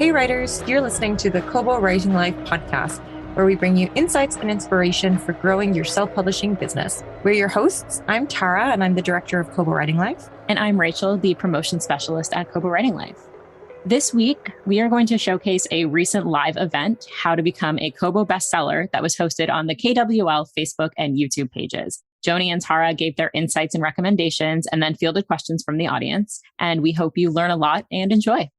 Hey writers, you're listening to the Kobo Writing Life podcast, where we bring you insights and inspiration for growing your self-publishing business. We're your hosts. I'm Tara, and I'm the director of Kobo Writing Life. And I'm Rachel, the promotion specialist at Kobo Writing Life. This week, we are going to showcase a recent live event, How to Become a Kobo Bestseller, that was hosted on the KWL Facebook and YouTube pages. Joni and Tara gave their insights and recommendations and then fielded questions from the audience. And we hope you learn a lot and enjoy.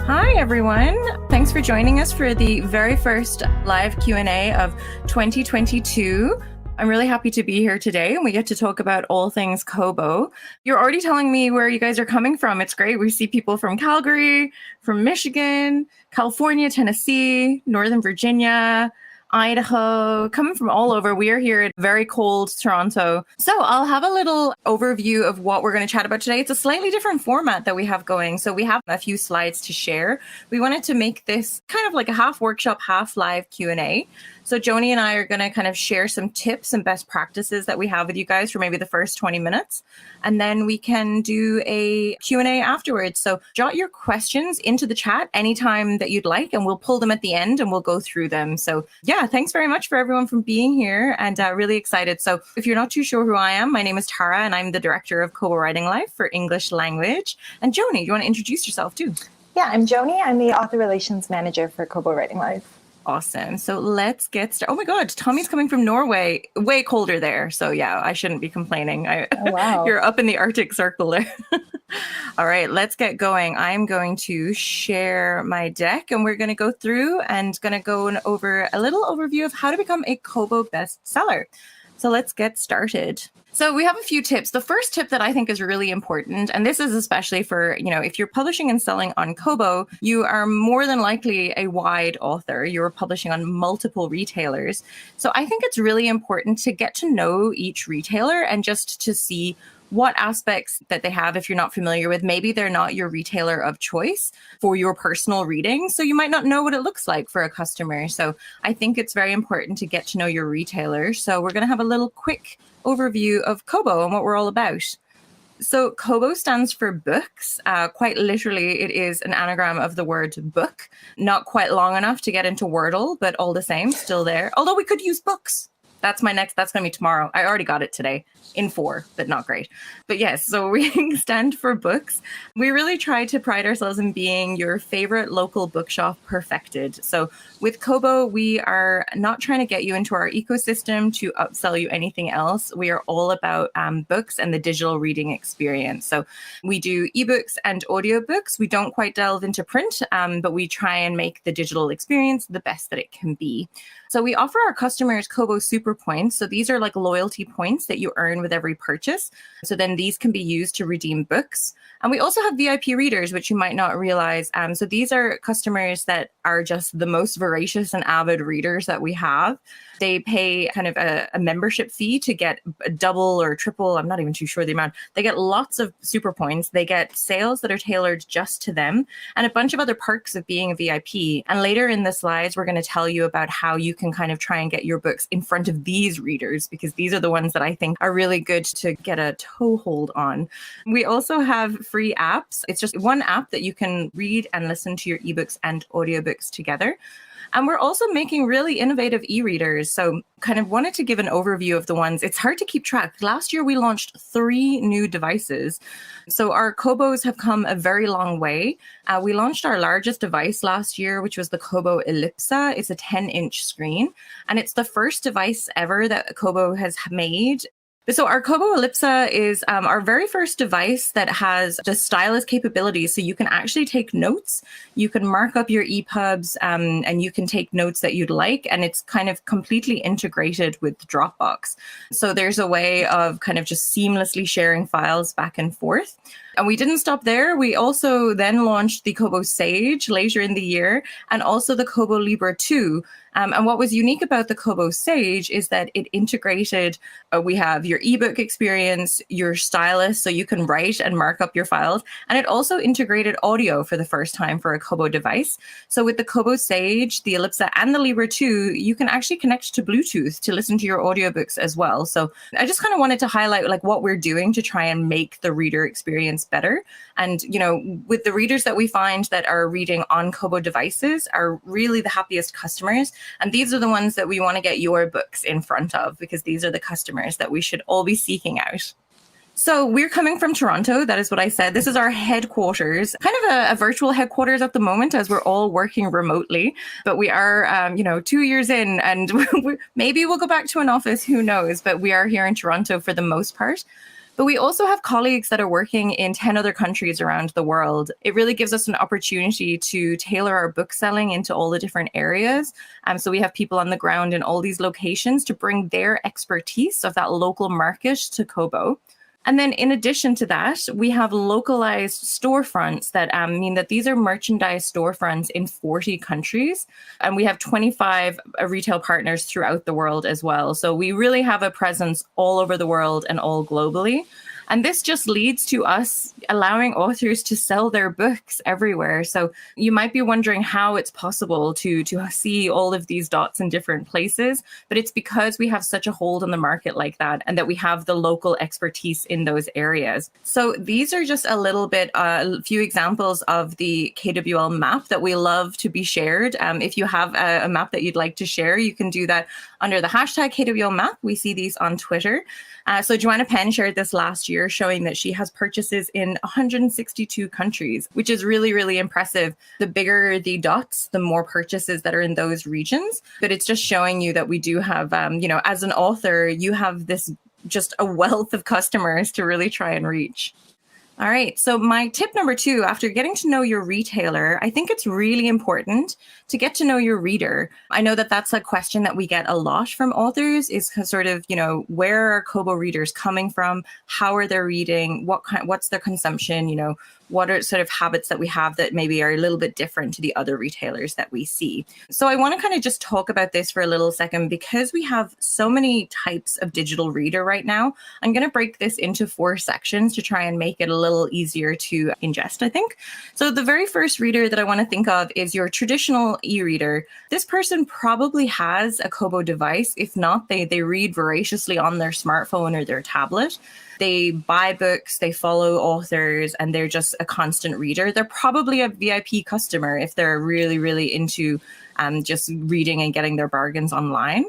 Hi, everyone. Thanks for joining us for the very first live Q&A of 2022. I'm really happy to be here today, and we get to talk about all things Kobo. You're already telling me where you guys are coming from. It's great. We see people from Calgary, from Michigan, California, Tennessee, Northern Virginia, Idaho, coming from all over. We are here at very cold Toronto. So I'll have a little overview of what we're going to chat about today. It's a slightly different format that we have going. So we have a few slides to share. We wanted to make this kind of like a half workshop, half live Q&A. So Joni and I are going to kind of share some tips and best practices that we have with you guys for maybe the first 20 minutes. And then we can do a Q&A afterwards. So jot your questions into the chat anytime that you'd like, and we'll pull them at the end and we'll go through them. So yeah, thanks very much for everyone for being here, and really excited. So if you're not too sure who I am, my name is Tara and I'm the director of Kobo Writing Life for English language. And Joni, you want to introduce yourself too? Yeah, I'm Joni. I'm the author relations manager for Kobo Writing Life. Awesome. So let's get started. Oh my God, Tommy's coming from Norway. Way colder there. So yeah, I shouldn't be complaining. Oh, wow. You're up in the Arctic Circle there. All right, let's get going. I'm going to share my deck and we're going to go through and going to go over a little overview of how to become a Kobo bestseller. So let's get started. So we have a few tips. The first tip that I think is really important, and this is especially for, if you're publishing and selling on Kobo, you are more than likely a wide author. You're publishing on multiple retailers. So I think it's really important to get to know each retailer and just to see what aspects that they have if you're not familiar with. Maybe they're not your retailer of choice for your personal reading, so you might not know what it looks like for a customer. So I think it's very important to get to know your retailer. So we're going to have a little quick overview of Kobo and what we're all about. So Kobo stands for books. Quite literally, it is an anagram of the word book. Not quite long enough to get into Wordle, but all the same, still there. Although we could use books. That's going to be tomorrow. I already got it today in 4, but not great. But yes, so we stand for books. We really try to pride ourselves in being your favorite local bookshop perfected. So with Kobo, we are not trying to get you into our ecosystem to upsell you anything else. We are all about books and the digital reading experience. So we do ebooks and audiobooks. We don't quite delve into print, but we try and make the digital experience the best that it can be. So we offer our customers Kobo Super Points. So these are like loyalty points that you earn with every purchase. So then these can be used to redeem books. And we also have VIP readers, which you might not realize. So these are customers that are just the most voracious and avid readers that we have. They pay kind of a membership fee to get a double or triple. I'm not even too sure the amount. They get lots of super points. They get sales that are tailored just to them and a bunch of other perks of being a VIP. And later in the slides, we're going to tell you about how you can kind of try and get your books in front of these readers, because these are the ones that I think are really good to get a toehold on. We also have free apps. It's just one app that you can read and listen to your ebooks and audiobooks together. And we're also making really innovative e-readers. So kind of wanted to give an overview of the ones. It's hard to keep track. Last year, we launched 3 new devices. So our Kobos have come a very long way. We launched our largest device last year, which was the Kobo Ellipsa. It's a 10-inch screen. And it's the first device ever that Kobo has made. So our Kobo Ellipsa is our very first device that has just stylus capabilities. So you can actually take notes, you can mark up your EPUBs, and you can take notes that you'd like. And it's kind of completely integrated with Dropbox. So there's a way of kind of just seamlessly sharing files back and forth. And we didn't stop there. We also then launched the Kobo Sage later in the year, and also the Kobo Libra 2. And what was unique about the Kobo Sage is that it integrated, we have your ebook experience, your stylus, so you can write and mark up your files. And it also integrated audio for the first time for a Kobo device. So with the Kobo Sage, the Ellipsa, and the Libra 2, you can actually connect to Bluetooth to listen to your audiobooks as well. So I just kind of wanted to highlight like what we're doing to try and make the reader experience better. And, you know, with the readers that we find that are reading on Kobo devices are really the happiest customers. And these are the ones that we want to get your books in front of, because these are the customers that we should all be seeking out. So we're coming from Toronto. That is what I said. This is our headquarters, kind of a virtual headquarters at the moment as we're all working remotely. But we are, 2 years in, and maybe we'll go back to an office, who knows? But we are here in Toronto for the most part. But we also have colleagues that are working in 10 other countries around the world. It really gives us an opportunity to tailor our book selling into all the different areas. So we have people on the ground in all these locations to bring their expertise of that local market to Kobo. And then in addition to that, we have localized storefronts that mean that these are merchandise storefronts in 40 countries. And we have 25 retail partners throughout the world as well. So we really have a presence all over the world and all globally. And this just leads to us allowing authors to sell their books everywhere. So you might be wondering how it's possible to see all of these dots in different places, but it's because we have such a hold on the market like that, and that we have the local expertise in those areas. So these are just a few examples of the KWL map that we love to be shared. If you have a map that you'd like to share, you can do that under the hashtag KWL map. We see these on Twitter. So Joanna Penn shared this last year, showing that she has purchases in 162 countries, which is really, really impressive. The bigger the dots, the more purchases that are in those regions. But it's just showing you that we do have, as an author, you have this just a wealth of customers to really try and reach. All right. So my tip number 2, after getting to know your retailer, I think it's really important to get to know your reader. I know that that's a question that we get a lot from authors, is sort of, where are Kobo readers coming from? How are they reading? What's their consumption? What are sort of habits that we have that maybe are a little bit different to the other retailers that we see? So I want to kind of just talk about this for a little second, because we have so many types of digital reader right now. I'm going to break this into 4 sections to try and make it a little easier to ingest, I think. So the very first reader that I want to think of is your traditional e-reader. This person probably has a Kobo device. If not, they read voraciously on their smartphone or their tablet. They buy books, they follow authors, and they're just a constant reader. They're probably a VIP customer if they're really, really into just reading and getting their bargains online.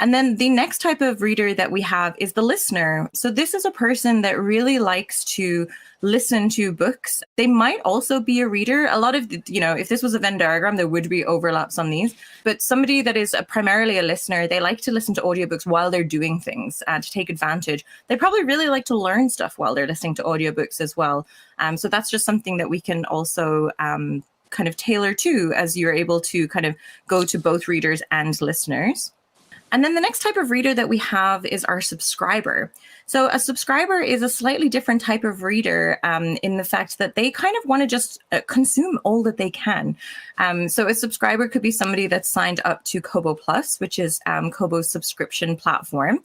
And then the next type of reader that we have is the listener. So this is a person that really likes to listen to books. They might also be a reader. A lot of, if this was a Venn diagram, there would be overlaps on these. But somebody that is primarily a listener, they like to listen to audiobooks while they're doing things to take advantage. They probably really like to learn stuff while they're listening to audiobooks as well. So that's just something that we can also kind of tailor to, as you're able to kind of go to both readers and listeners. And then the next type of reader that we have is our subscriber. So a subscriber is a slightly different type of reader in the fact that they kind of want to just consume all that they can. So a subscriber could be somebody that's signed up to Kobo Plus, which is Kobo's subscription platform.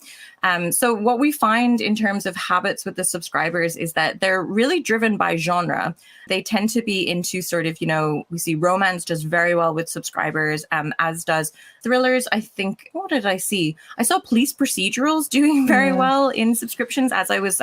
So what we find in terms of habits with the subscribers is that they're really driven by genre. They tend to be into sort of, we see romance does very well with subscribers, as does thrillers. I think, what did I see? I saw police procedurals doing very well in subscriptions as I was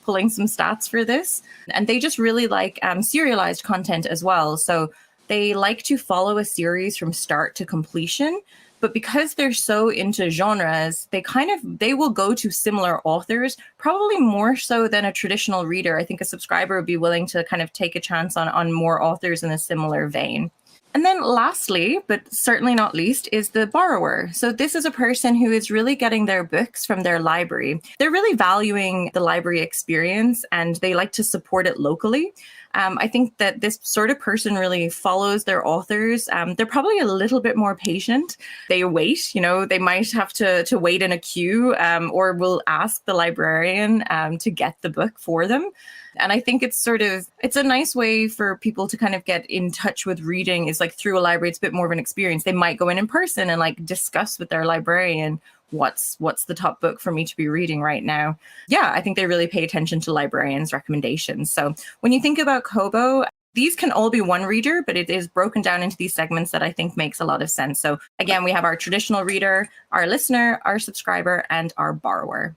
pulling some stats for this. And they just really like serialized content as well. So they like to follow a series from start to completion. But because they're so into genres, they will go to similar authors, probably more so than a traditional reader. I think a subscriber would be willing to kind of take a chance on more authors in a similar vein. And then lastly, but certainly not least, is the borrower. So this is a person who is really getting their books from their library. They're really valuing the library experience, and they like to support it locally. I think that this sort of person really follows their authors. They're probably a little bit more patient. They wait, they might have to wait in a queue, or will ask the librarian to get the book for them. And I think it's a nice way for people to kind of get in touch with reading, is like through a library. It's a bit more of an experience. They might go in person and like discuss with their librarian what's the top book for me to be reading right now. Yeah, I think they really pay attention to librarians' recommendations. So when you think about Kobo, these can all be one reader, but it is broken down into these segments that I think makes a lot of sense. So again, we have our traditional reader, our listener, our subscriber, and our borrower.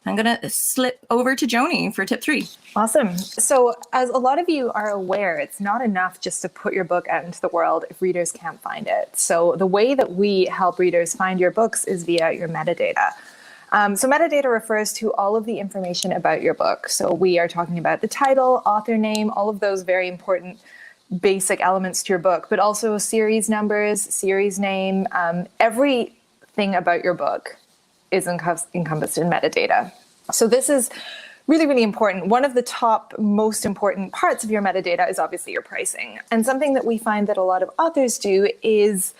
I'm going to slip over to Joni for tip 3. Awesome. So as a lot of you are aware, it's not enough just to put your book out into the world if readers can't find it. So the way that we help readers find your books is via your metadata. So metadata refers to all of the information about your book. So we are talking about the title, author name, all of those very important basic elements to your book, but also series numbers, series name, everything about your book is encompassed in metadata. So this is really, really important. One of the top most important parts of your metadata is obviously your pricing. And something that we find that a lot of authors do is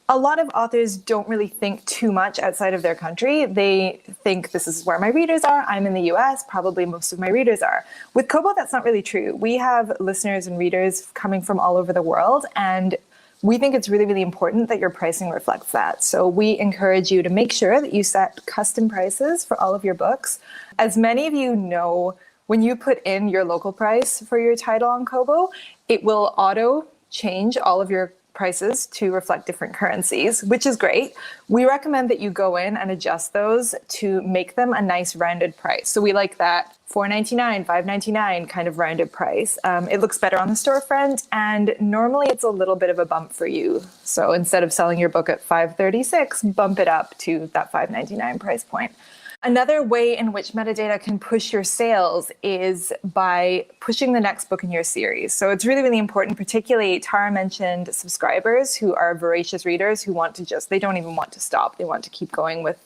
a lot of authors don't really think too much outside of their country. They think this is where my readers are. I'm in the US, probably most of my readers are. With Kobo, that's not really true. We have listeners and readers coming from all over the world, and we think it's really, really important that your pricing reflects that. So we encourage you to make sure that you set custom prices for all of your books. As many of you know, when you put in your local price for your title on Kobo, it will auto change all of your prices to reflect different currencies, which is great. We recommend that you go in and adjust those to make them a nice rounded price. So we like that $4.99, $5.99 kind of rounded price. It looks better on the storefront, and normally it's a little bit of a bump for you. So instead of selling your book at $5.36, bump it up to that $5.99 price point. Another way in which metadata can push your sales is by pushing the next book in your series. So it's really, really important, particularly Tara mentioned subscribers who are voracious readers who they don't even want to stop. They want to keep going with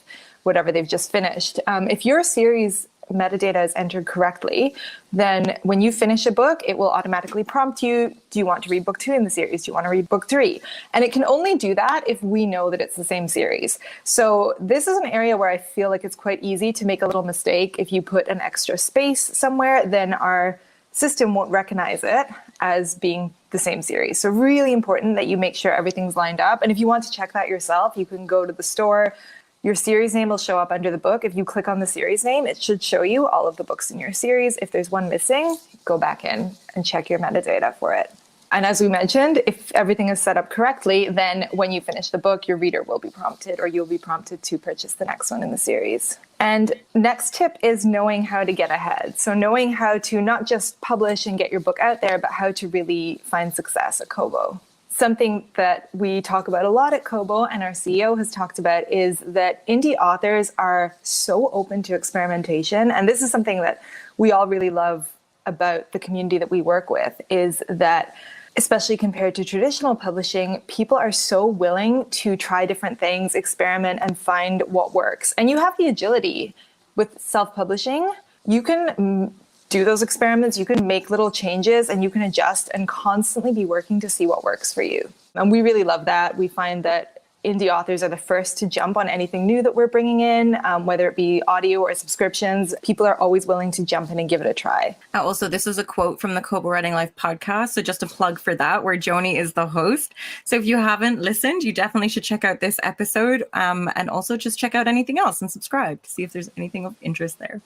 whatever they've just finished. If your series metadata is entered correctly, then when you finish a book, it will automatically prompt you, do you want to read book 2 in the series? Do you want to read book 3? And it can only do that if we know that it's the same series. So this is an area where I feel like it's quite easy to make a little mistake. If you put an extra space somewhere, then our system won't recognize it as being the same series. So really important that you make sure everything's lined up. And if you want to check that yourself, you can go to the store. Your series name will show up under the book. If you click on the series name, it should show you all of the books in your series. If there's one missing, go back in and check your metadata for it. And as we mentioned, if everything is set up correctly, then when you finish the book, your reader will be prompted, or you'll be prompted to purchase the next one in the series. And next tip is knowing how to get ahead. So knowing how to not just publish and get your book out there, but how to really find success at Kobo. Something that we talk about a lot at Kobo, and our CEO has talked about, is that indie authors are so open to experimentation. And this is something that we all really love about the community that we work with, is that especially compared to traditional publishing, people are so willing to try different things, experiment, and find what works. And you have the agility with self-publishing. You can do those experiments, you can make little changes, and you can adjust and constantly be working to see what works for you. And we really love that. We find that indie authors are the first to jump on anything new that we're bringing in, whether it be audio or subscriptions. People are always willing to jump in and give it a try. Also, this is a quote from the Kobo Writing Life podcast. So just a plug for that, where Joni is the host. So if you haven't listened, you definitely should check out this episode, and also just check out anything else and subscribe to see if there's anything of interest there.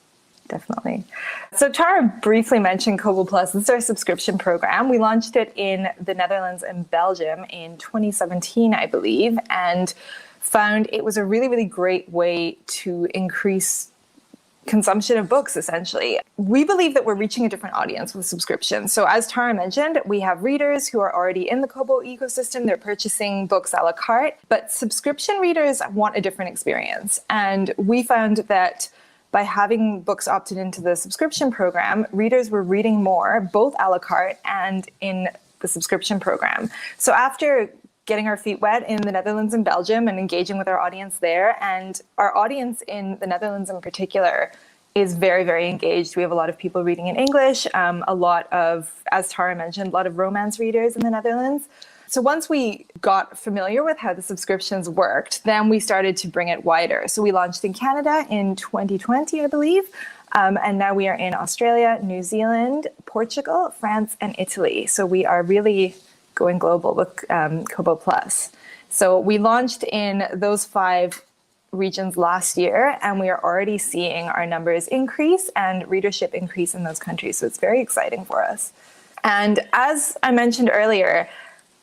Definitely. So Tara briefly mentioned Kobo Plus. This is our subscription program. We launched it in the Netherlands and Belgium in 2017, I believe, and found it was a really, really great way to increase consumption of books, essentially. We believe that we're reaching a different audience with subscriptions. So as Tara mentioned, we have readers who are already in the Kobo ecosystem. They're purchasing books a la carte, but subscription readers want a different experience. And we found that by having books opted into the subscription program, readers were reading more, both a la carte and in the subscription program. So after getting our feet wet in the Netherlands and Belgium and engaging with our audience there, and our audience in the Netherlands in particular is very, very engaged. We have a lot of people reading in English, a lot of, as Tara mentioned, a lot of romance readers in the Netherlands. So once we got familiar with how the subscriptions worked, then we started to bring it wider. So we launched in Canada in 2020, I believe. And now we are in Australia, New Zealand, Portugal, France, and Italy. So we are really going global with Kobo Plus. So we launched in those 5 regions last year, and we are already seeing our numbers increase and readership increase in those countries. So it's very exciting for us. And as I mentioned earlier,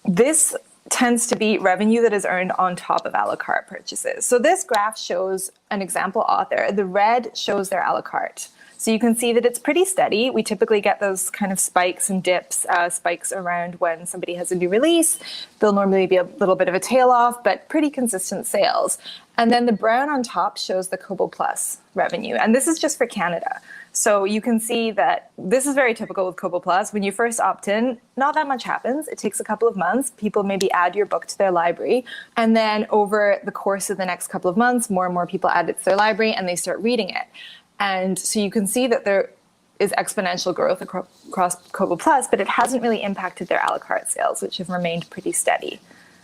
this tends to be revenue that is earned on top of a la carte purchases. So this graph shows an example author. The red shows their a la carte. So you can see that it's pretty steady. We typically get those kind of spikes and dips, spikes around when somebody has a new release. There'll normally be a little bit of a tail off, but pretty consistent sales. And then the brown on top shows the Kobo Plus revenue. And this is just for Canada. So you can see that this is very typical with Kobo Plus. When you first opt in, not that much happens. It takes a couple of months. People maybe add your book to their library. And then over the course of the next couple of months, more and more people add it to their library and they start reading it. And so you can see that there is exponential growth across Kobo Plus, but it hasn't really impacted their a la carte sales, which have remained pretty steady.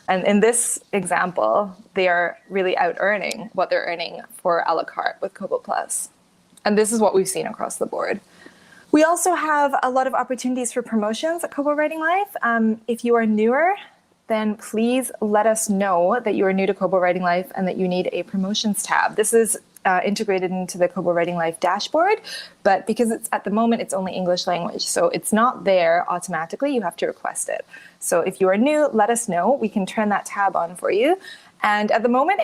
And in this example, they are really out earning what they're earning for a la carte with Kobo Plus. And this is what we've seen across the board. We also have a lot of opportunities for promotions at Kobo Writing Life. If you are newer, then please let us know that you are new to Kobo Writing Life and that you need a promotions tab. This is integrated into the Kobo Writing Life dashboard, but because it's at the moment, it's only English language. So it's not there automatically. You have to request it. So if you are new, let us know. We can turn that tab on for you. And at the moment,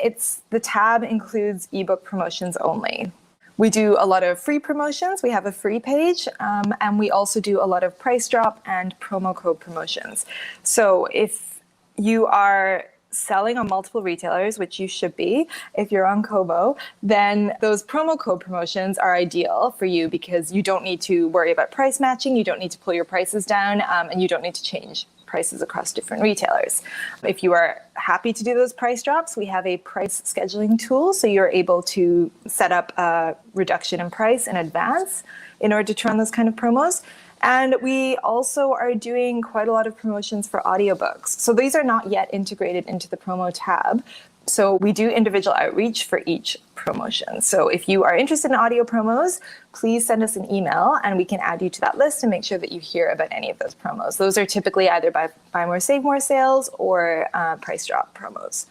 the tab includes ebook promotions only. We do a lot of free promotions. We have a free page, and we also do a lot of price drop and promo code promotions. So if you are selling on multiple retailers, which you should be if you're on Kobo, then those promo code promotions are ideal for you because you don't need to worry about price matching, you don't need to pull your prices down, and you don't need to change prices across different retailers. If you are happy to do those price drops, we have a price scheduling tool, so you're able to set up a reduction in price in advance in order to run those kind of promos. And we also are doing quite a lot of promotions for audiobooks. So these are not yet integrated into the promo tab. So we do individual outreach for each promotion. So if you are interested in audio promos, please send us an email and we can add you to that list and make sure that you hear about any of those promos. Those are typically either buy more, save more sales or price drop promos.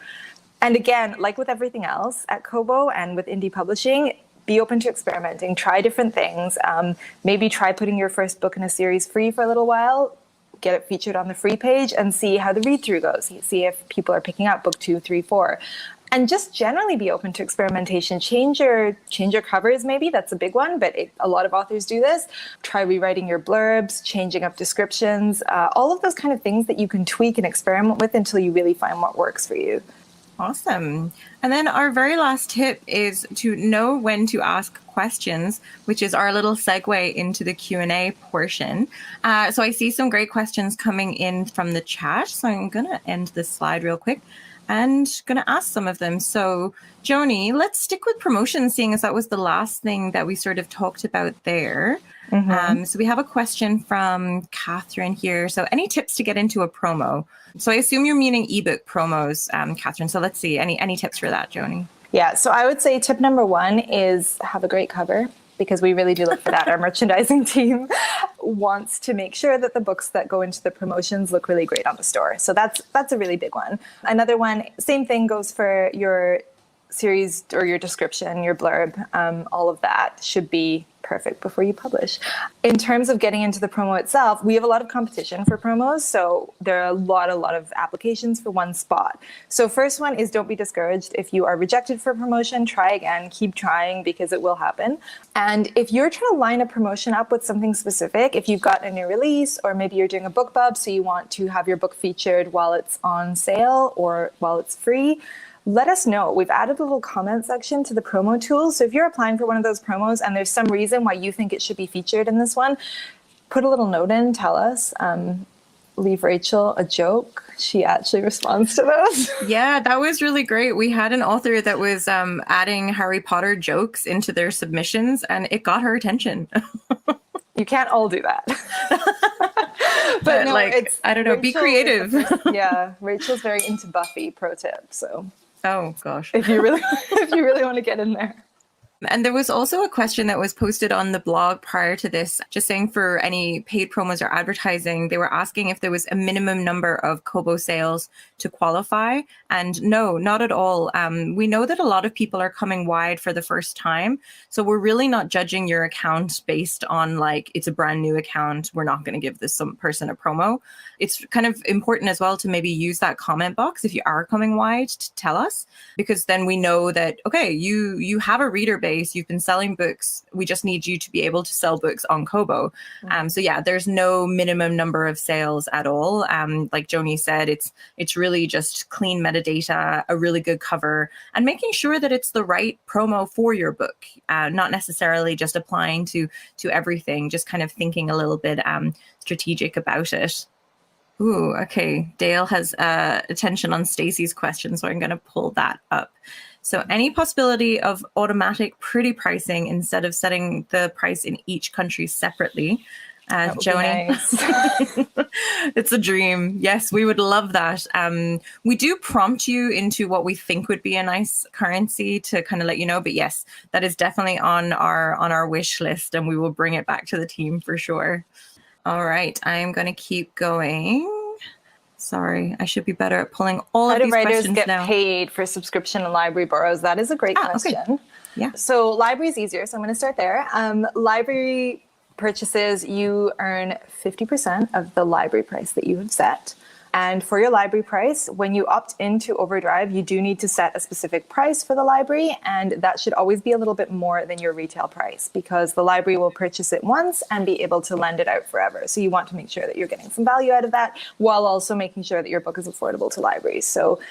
And again, like with everything else at Kobo and with indie publishing, be open to experimenting, try different things. Maybe try putting your first book in a series free for a little while, get it featured on the free page and see how the read-through goes. See if people are picking up book 2, 3, 4. And just generally be open to experimentation. Change your covers maybe, that's a big one, but a lot of authors do this. Try rewriting your blurbs, changing up descriptions, all of those kind of things that you can tweak and experiment with until you really find what works for you. Awesome. And then our very last tip is to know when to ask questions, which is our little segue into the Q&A portion. So I see some great questions coming in from the chat. So I'm going to end this slide real quick and going to ask some of them. So Joni, let's stick with promotions, seeing as that was the last thing that we sort of talked about there. Mm-hmm. So we have a question from Catherine here. So any tips to get into a promo? So I assume you're meaning ebook promos, Catherine. So let's see, any tips for that, Joni? Yeah, so I would say tip number 1 is have a great cover, because we really do look for that. Our merchandising team wants to make sure that the books that go into the promotions look really great on the store. So that's a really big one. Another one, same thing goes for your series or your description, your blurb. All of that should be perfect before you publish. In terms of getting into the promo itself, we have a lot of competition for promos. So there are a lot of applications for one spot. So first one is don't be discouraged. If you are rejected for promotion, try again, keep trying because it will happen. And if you're trying to line a promotion up with something specific, if you've got a new release or maybe you're doing a book bub, so you want to have your book featured while it's on sale or while it's free, let us know. We've added a little comment section to the promo tool. So if you're applying for one of those promos and there's some reason why you think it should be featured in this one, put a little note in, tell us. leave Rachel a joke, she actually responds to those. Yeah, that was really great. We had an author that was adding Harry Potter jokes into their submissions, and it got her attention. You can't all do that. But no, like, it's, I don't know, be Rachel creative. Yeah, Rachel's very into Buffy, pro tip. So Oh gosh. if you really want to get in there. And there was also a question that was posted on the blog prior to this, just saying for any paid promos or advertising, they were asking if there was a minimum number of Kobo sales to qualify. And no, not at all. We know that a lot of people are coming wide for the first time. So we're really not judging your account based on like, it's a brand new account. We're not going to give this some person a promo. It's kind of important as well to maybe use that comment box if you are coming wide to tell us, because then we know that, okay, you have a reader base. You've been selling books. We just need you to be able to sell books on Kobo. So yeah, there's no minimum number of sales at all. Like Joni said, it's really just clean metadata, a really good cover, and making sure that it's the right promo for your book. Not necessarily just applying to everything. Just kind of thinking a little bit strategic about it. Ooh, okay. Dale has attention on Stacey's question, so I'm going to pull that up. So any possibility of automatic pretty pricing instead of setting the price in each country separately? Joni, nice. It's a dream. Yes, we would love that. We do prompt you into what we think would be a nice currency to kind of let you know. But yes, that is definitely on our wish list, and we will bring it back to the team for sure. All right, I'm going to keep going. Sorry, I should be better at pulling all of these questions now. How do writers get paid for subscription and library borrows? That is a great question. Okay. Yeah. So library is easier, so I'm going to start there. Library purchases, you earn 50% of the library price that you have set. And for your library price, when you opt into Overdrive, you do need to set a specific price for the library, and that should always be a little bit more than your retail price because the library will purchase it once and be able to lend it out forever. So you want to make sure that you're getting some value out of that while also making sure that your book is affordable to libraries. So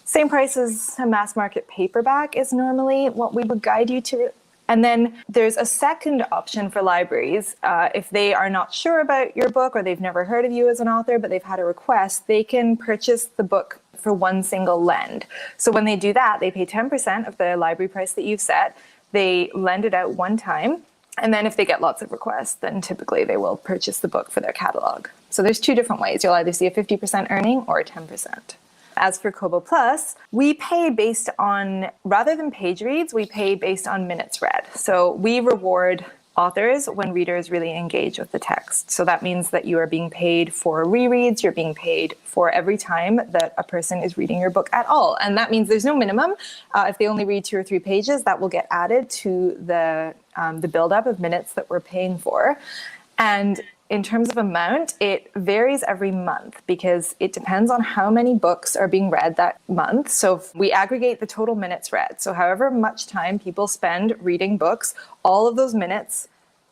same price as a mass market paperback is normally what we would guide you to. And then there's a second option for libraries. If they are not sure about your book or they've never heard of you as an author, but they've had a request, they can purchase the book for one single lend. So when they do that, they pay 10% of the library price that you've set. They lend it out one time. And then if they get lots of requests, then typically they will purchase the book for their catalog. So there's two different ways. You'll either see a 50% earning or a 10%. As for Kobo Plus, we pay based on, rather than page reads, we pay based on minutes read. So we reward authors when readers really engage with the text. So that means that you are being paid for rereads, you're being paid for every time that a person is reading your book at all. And that means there's no minimum. If they only read 2 or 3 pages, that will get added to the buildup of minutes that we're paying for. And in terms of amount, it varies every month because it depends on how many books are being read that month. So we aggregate the total minutes read. So however much time people spend reading books, all of those minutes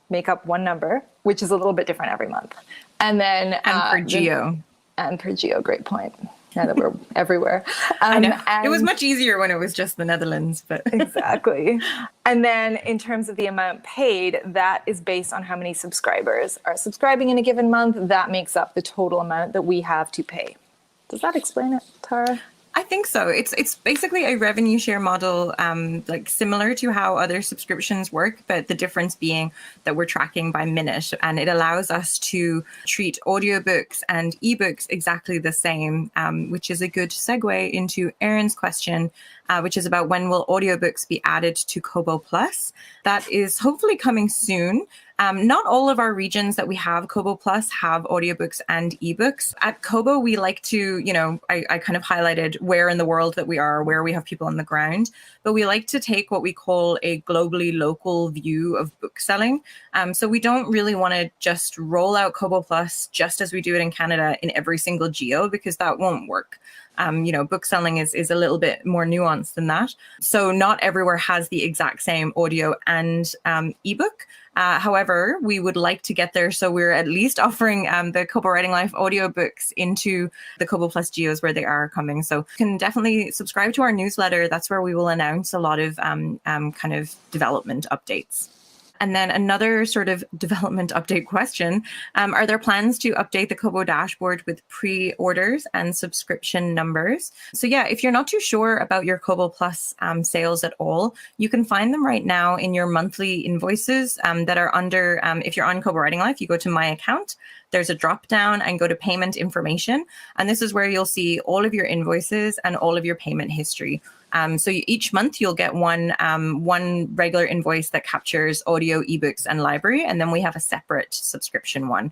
make up one number, which is a little bit different every month. And then per geo. And per geo, great point. Now that we're everywhere. I know. It was much easier when it was just the Netherlands, but exactly. And then in terms of the amount paid, that is based on how many subscribers are subscribing in a given month. That makes up the total amount that we have to pay. Does that explain it, Tara? I think so. It's basically a revenue share model, like similar to how other subscriptions work, but the difference being that we're tracking by minute, and it allows us to treat audiobooks and ebooks exactly the same, which is a good segue into Erin's question, which is about when will audiobooks be added to Kobo Plus. That is hopefully coming soon. Not all of our regions that we have Kobo Plus have audiobooks and ebooks. At Kobo, we like to, I kind of highlighted where in the world that we are, where we have people on the ground, but we like to take what we call a globally local view of book selling. So we don't really want to just roll out Kobo Plus just as we do it in Canada in every single geo, because that won't work. Book selling is a little bit more nuanced than that. So not everywhere has the exact same audio and ebook. However, we would like to get there. So we're at least offering the Kobo Writing Life audiobooks into the Kobo Plus geos where they are coming. So you can definitely subscribe to our newsletter. That's where we will announce a lot of kind of development updates. And then another sort of development update question, are there plans to update the Kobo dashboard with pre-orders and subscription numbers? So yeah, if you're not too sure about your Kobo Plus sales at all, you can find them right now in your monthly invoices that are under, if you're on Kobo Writing Life, you go to My Account, there's a drop down and go to payment information. And this is where you'll see all of your invoices and all of your payment history. So each month you'll get one regular invoice that captures audio, ebooks, and library, and then we have a separate subscription one.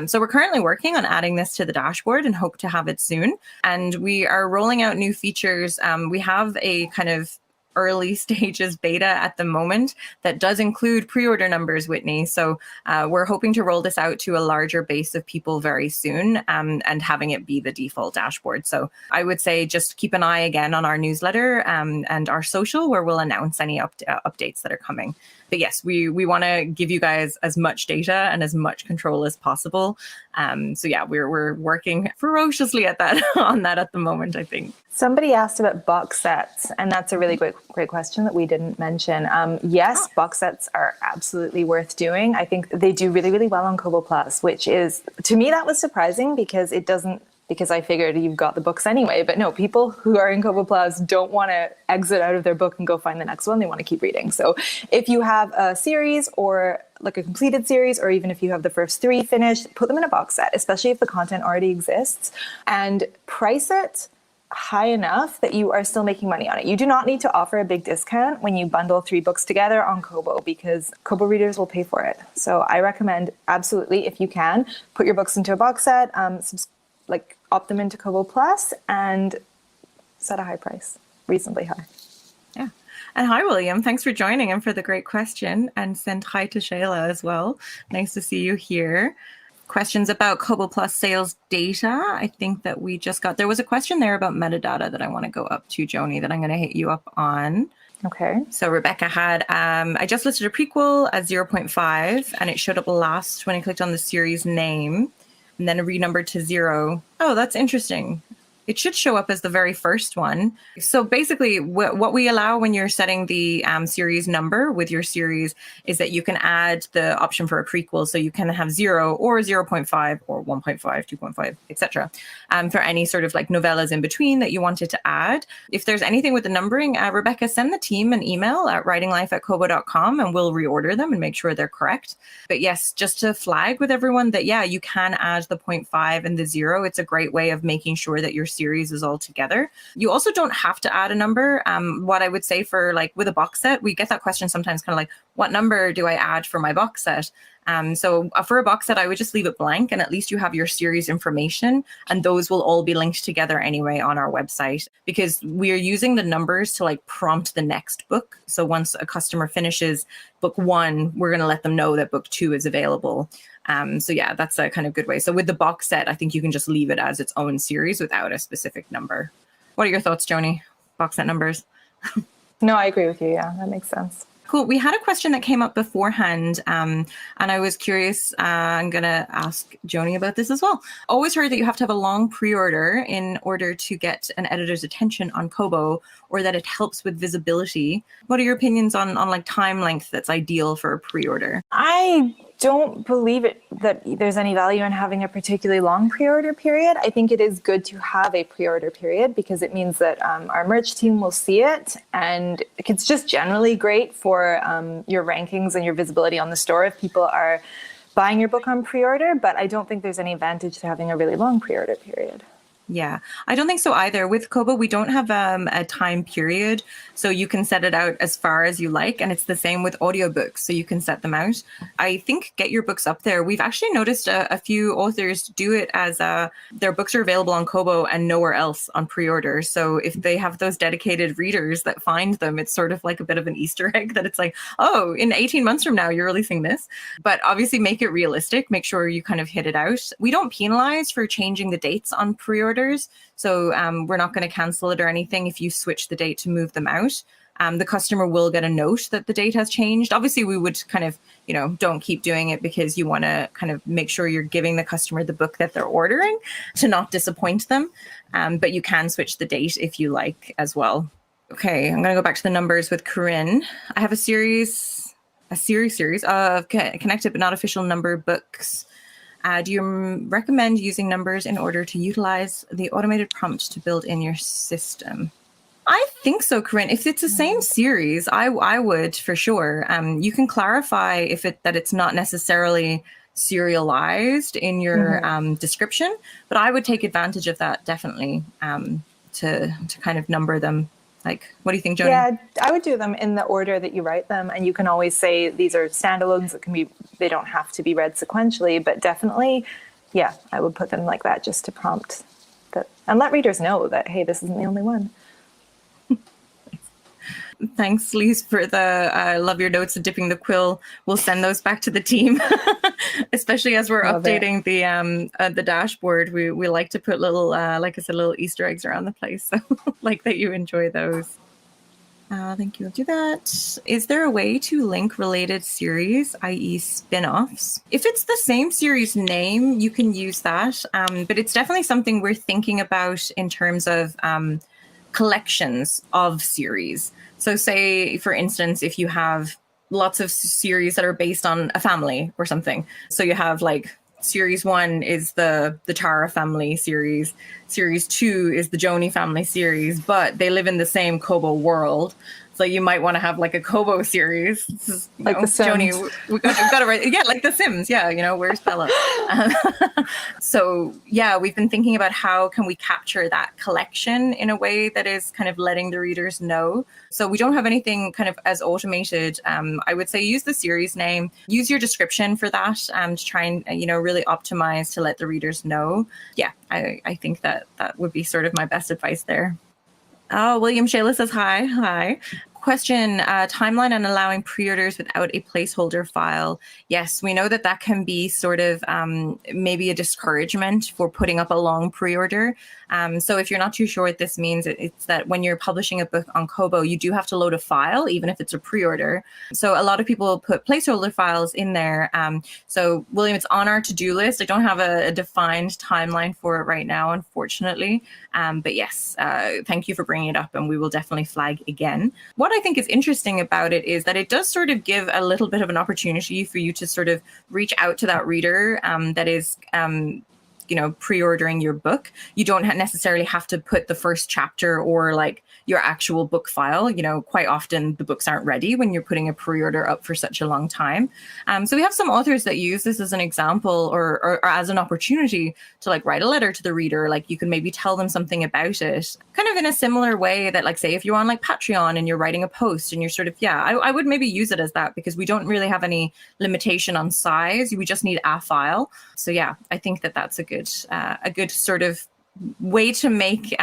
So we're currently working on adding this to the dashboard and hope to have it soon. And we are rolling out new features. We have a kind of early stages beta at the moment that does include pre-order numbers, Whitney. So we're hoping to roll this out to a larger base of people very soon and having it be the default dashboard. So I would say just keep an eye again on our newsletter and our social where we'll announce any updates that are coming. But yes, we want to give you guys as much data and as much control as possible. So yeah, we're working ferociously at that on that at the moment, I think. Somebody asked about box sets, and that's a really great question that we didn't mention. Yes, box sets are absolutely worth doing. I think they do really, really well on Kobo Plus, which is, to me, that was surprising because I figured you've got the books anyway. But no, people who are in Kobo Plus don't want to exit out of their book and go find the next one. They want to keep reading. So if you have a series or like a completed series, or even if you have the first 3 finished, put them in a box set, especially if the content already exists, and price it high enough that you are still making money on it. You do not need to offer a big discount when you bundle 3 books together on Kobo because Kobo readers will pay for it. So I recommend absolutely, if you can, put your books into a box set, opt them into Kobo Plus and set a high price, reasonably high. Yeah. And hi, William. Thanks for joining and for the great question. And send hi to Shayla as well. Nice to see you here. Questions about Kobo Plus sales data. I think that we just got, there was a question there about metadata that I want to go up to, Joni, that I'm going to hit you up on. Okay. So Rebecca had, I just listed a prequel as 0.5 and it showed up last when I clicked on the series name and then renumbered to 0. Oh, that's interesting. It should show up as the very first one. So basically what we allow when you're setting the series number with your series is that you can add the option for a prequel. So you can have 0 or 0.5 or 1.5, 2.5, etc. For any sort of like novellas in between that you wanted to add. If there's anything with the numbering, Rebecca, send the team an email at writinglife@kobo.com and we'll reorder them and make sure they're correct. But yes, just to flag with everyone that, yeah, you can add the 0.5 and the 0. It's a great way of making sure that your series is all together. You also don't have to add a number. What I would say for like with a box set, we get that question sometimes kind of like, what number do I add for my box set? So for a box set, I would just leave it blank and at least you have your series information and those will all be linked together anyway on our website because we are using the numbers to like prompt the next book. So once a customer finishes book 1, we're going to let them know that book 2 is available. So yeah, that's a kind of good way. So with the box set, I think you can just leave it as its own series without a specific number. What are your thoughts, Joni? Box set numbers? No, I agree with you. Yeah, that makes sense. Cool. We had a question that came up beforehand, and I was curious. I'm going to ask Joni about this as well. Always heard that you have to have a long pre-order in order to get an editor's attention on Kobo, or that it helps with visibility. What are your opinions on like time length that's ideal for a pre-order? I don't believe that there's any value in having a particularly long pre-order period. I think it is good to have a pre-order period because it means that our merch team will see it, and it's just generally great for your rankings and your visibility on the store if people are buying your book on pre-order, but I don't think there's any advantage to having a really long pre-order period. Yeah, I don't think so either. With Kobo, we don't have a time period, so you can set it out as far as you like, and it's the same with audiobooks, so you can set them out. I think get your books up there. We've actually noticed a few authors do it as their books are available on Kobo and nowhere else on pre-order. So if they have those dedicated readers that find them, it's sort of like a bit of an Easter egg that it's like, oh, in 18 months from now, you're releasing this. But obviously make it realistic. Make sure you kind of hit it out. We don't penalize for changing the dates on pre-order. So we're not going to cancel it or anything if you switch the date to move them out. The customer will get a note that the date has changed. Obviously, we would kind of, don't keep doing it because you want to kind of make sure you're giving the customer the book that they're ordering to not disappoint them. But you can switch the date if you like as well. Okay, I'm going to go back to the numbers with Corinne. I have a series a series of connected but not official number books. Do you recommend using numbers in order to utilize the automated prompt to build in your system? I think so, Corinne. If it's the same series, I would for sure. You can clarify that it's not necessarily serialized in your description, but I would take advantage of that definitely to kind of number them. Like, what do you think, Joni? Yeah, I would do them in the order that you write them, and you can always say these are standalones that they don't have to be read sequentially, but definitely, yeah, I would put them like that just to prompt that and let readers know that, hey, this isn't the only one. Thanks, Lise, for the love your notes and dipping the quill. We'll send those back to the team, especially as we're updating the dashboard. We like to put little, like I said, little Easter eggs around the place. So like that you enjoy those. Thank you. I'll do that. Is there a way to link related series, i.e. spin-offs? If it's the same series name, you can use that. But it's definitely something we're thinking about in terms of collections of series. So say, for instance, if you have lots of series that are based on a family or something. So you have like series 1 is the Tara family series. Series 2 is the Joni family series, but they live in the same Kobo world. So you might want to have like a Kobo series. This is, like the Sims. Joni, we've got to write. Yeah, like the Sims. Yeah, where's Bella? So yeah, we've been thinking about how can we capture that collection in a way that is kind of letting the readers know. So we don't have anything kind of as automated. I would say use the series name, use your description for that to try and, really optimize to let the readers know. Yeah, I think that would be sort of my best advice there. Oh, William Shayla says hi. Hi. Question, timeline on allowing pre-orders without a placeholder file. Yes, we know that can be sort of maybe a discouragement for putting up a long pre-order. So if you're not too sure what this means, it's that when you're publishing a book on Kobo, you do have to load a file, even if it's a pre-order. So a lot of people put placeholder files in there. So William, it's on our to-do list. I don't have a defined timeline for it right now, unfortunately. But yes, thank you for bringing it up, and we will definitely flag again. What I think is interesting about it is that it does sort of give a little bit of an opportunity for you to sort of reach out to that reader that is pre-ordering your book. You don't necessarily have to put the first chapter or like your actual book file. Quite often the books aren't ready when you're putting a pre-order up for such a long time. So we have some authors that use this as an example or as an opportunity to like write a letter to the reader. Like you can maybe tell them something about it, kind of in a similar way that, like, say if you're on like Patreon and you're writing a post and you're sort of, I would maybe use it as that, because we don't really have any limitation on size. We just need a file. So yeah, I think that's a good sort of way to make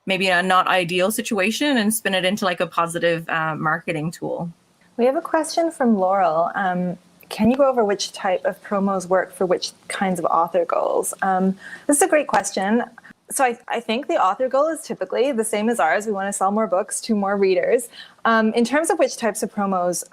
maybe a not ideal situation and spin it into like a positive marketing tool. We have a question from Laurel. Can you go over which type of promos work for which kinds of author goals? This is a great question. So I think the author goal is typically the same as ours. We want to sell more books to more readers. In terms of which types of promos,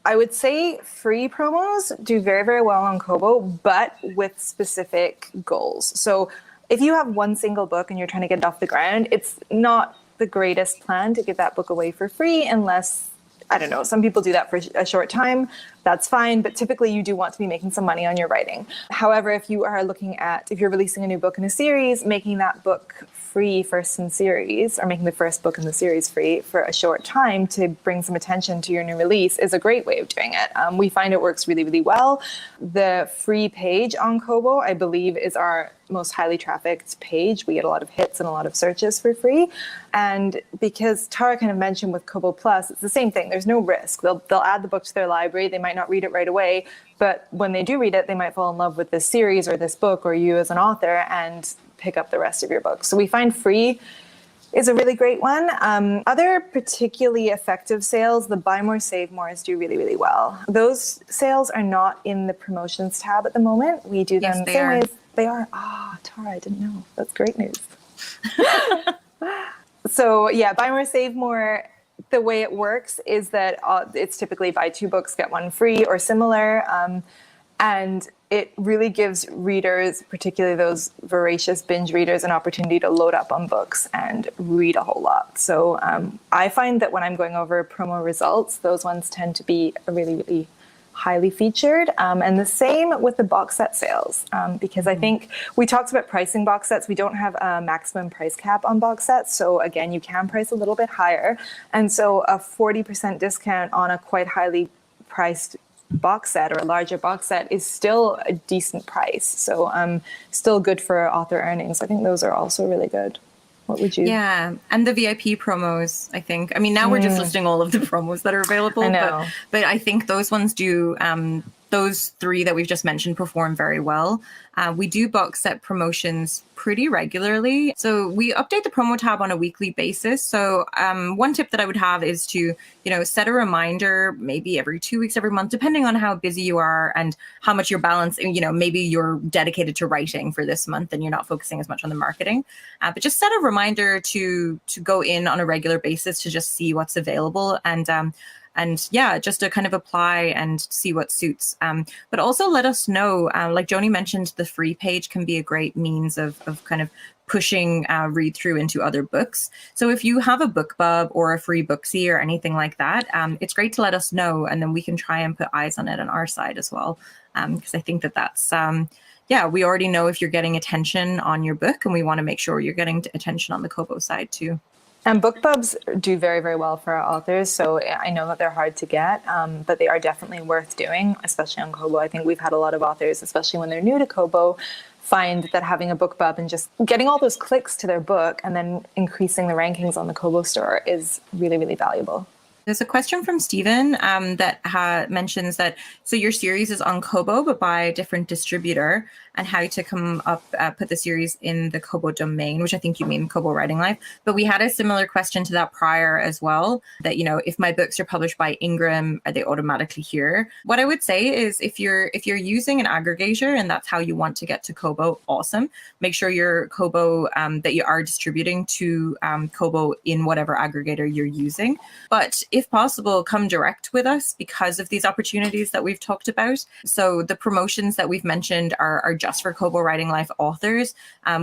I would say free promos do very, very well on Kobo, but with specific goals. So if you have one single book and you're trying to get it off the ground, it's not the greatest plan to give that book away for free unless, I don't know, some people do that for a short time. That's fine, but typically you do want to be making some money on your writing. However, if you're releasing a new book in a series, making that book free first in series, or making the first book in the series free for a short time to bring some attention to your new release is a great way of doing it. We find it works really, really well. The free page on Kobo, I believe, is our most highly trafficked page. We get a lot of hits and a lot of searches for free. And because Tara kind of mentioned with Kobo Plus, it's the same thing. There's no risk. They'll add the book to their library. They might not read it right away, but when they do read it, they might fall in love with this series or this book or you as an author and pick up the rest of your book. So we find free is a really great one. Other particularly effective sales, the buy more, save mores do really, really well. Those sales are not in the promotions tab at the moment. We do them the same way as they are. Tara, I didn't know. That's great news. So yeah, buy more, save more. The way it works is that it's typically buy 2 books, get 1 free or similar. And it really gives readers, particularly those voracious binge readers, an opportunity to load up on books and read a whole lot. So I find that when I'm going over promo results, those ones tend to be really, really highly featured. And the same with the box set sales, because I think we talked about pricing box sets. We don't have a maximum price cap on box sets. So again, you can price a little bit higher. And so a 40% discount on a quite highly priced box set or a larger box set is still a decent price. So still good for author earnings. I think those are also really good. What would you? Yeah, and the VIP promos, I think. I mean, now we're just listing all of the promos that are available. I know. But I think those ones do, those three that we've just mentioned perform very well. We do box set promotions pretty regularly. So we update the promo tab on a weekly basis. So one tip that I would have is to, set a reminder maybe every 2 weeks, every month, depending on how busy you are and how much you're balancing. Maybe you're dedicated to writing for this month and you're not focusing as much on the marketing. But just set a reminder to go in on a regular basis to just see what's available and yeah, just to kind of apply and see what suits. But also let us know, like Joni mentioned, the free page can be a great means of kind of pushing read through into other books. So if you have a BookBub or a free Booksy or anything like that, it's great to let us know, and then we can try and put eyes on it on our side as well. Because I think that's we already know if you're getting attention on your book, and we want to make sure you're getting attention on the Kobo side too. And BookBubs do very, very well for our authors. So I know that they're hard to get, but they are definitely worth doing, especially on Kobo. I think we've had a lot of authors, especially when they're new to Kobo, find that having a BookBub and just getting all those clicks to their book and then increasing the rankings on the Kobo store is really, really valuable. There's a question from Stephen that mentions that, so your series is on Kobo, but by a different distributor, and how to come up, put the series in the Kobo domain, which I think you mean Kobo Writing Life. But we had a similar question to that prior as well, that, if my books are published by Ingram, are they automatically here? What I would say is if you're using an aggregator and that's how you want to get to Kobo, awesome. Make sure your Kobo, that you are distributing to Kobo in whatever aggregator you're using. But if possible, come direct with us because of these opportunities that we've talked about. So the promotions that we've mentioned are just for Kobo Writing Life authors.